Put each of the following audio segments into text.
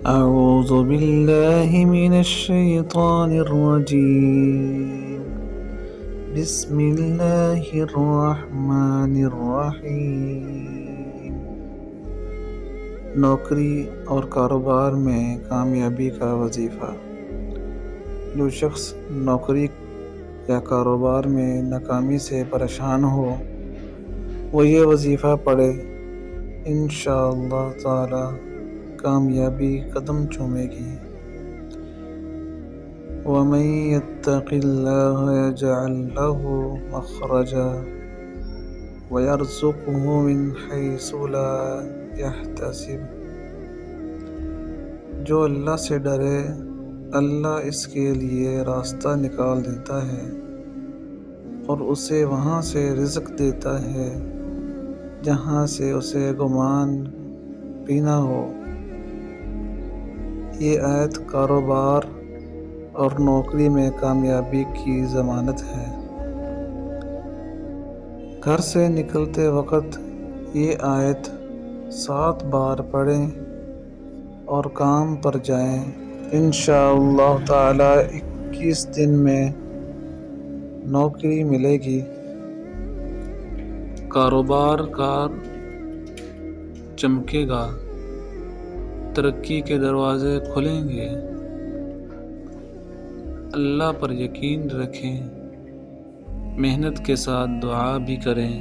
أعوذ بالله من الشيطان الرجيم بسم الله الرحمن الرحیم۔ نوکری اور کاروبار میں کامیابی کا وظیفہ۔ جو شخص نوکری یا کاروبار میں ناکامی سے پریشان ہو وہ یہ وظیفہ پڑھے، انشاءاللہ تعالی کامیابی قدم چومے گی۔ وَمَن يَتَّقِ اللَّهَ يَجْعَل لَّهُ مَخْرَجًا وَيَرْزُقْهُ مِنْ حَيْثُ لَا يَحْتَسِبُ۔ جو اللہ سے ڈرے اللہ اس کے لیے راستہ نکال دیتا ہے اور اسے وہاں سے رزق دیتا ہے جہاں سے اسے گمان بھی نہ ہو۔ یہ آیت کاروبار اور نوکری میں کامیابی کی ضمانت ہے۔ گھر سے نکلتے وقت یہ آیت 7 بار پڑھیں اور کام پر جائیں، انشاءاللہ تعالی 21 دن میں نوکری ملے گی۔ کاروبار چمکے گا، ترقی کے دروازے کھلیں گے۔ اللہ پر یقین رکھیں، محنت کے ساتھ دعا بھی کریں۔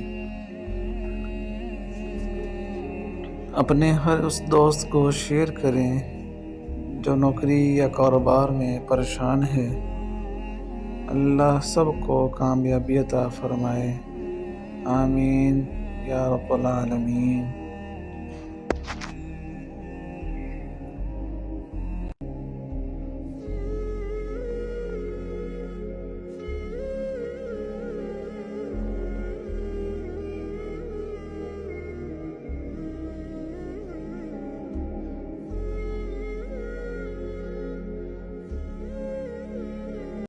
اپنے ہر اس دوست کو شیئر کریں جو نوکری یا کاروبار میں پریشان ہے۔ اللہ سب کو کامیابی عطا فرمائے، آمین یا رب العالمین۔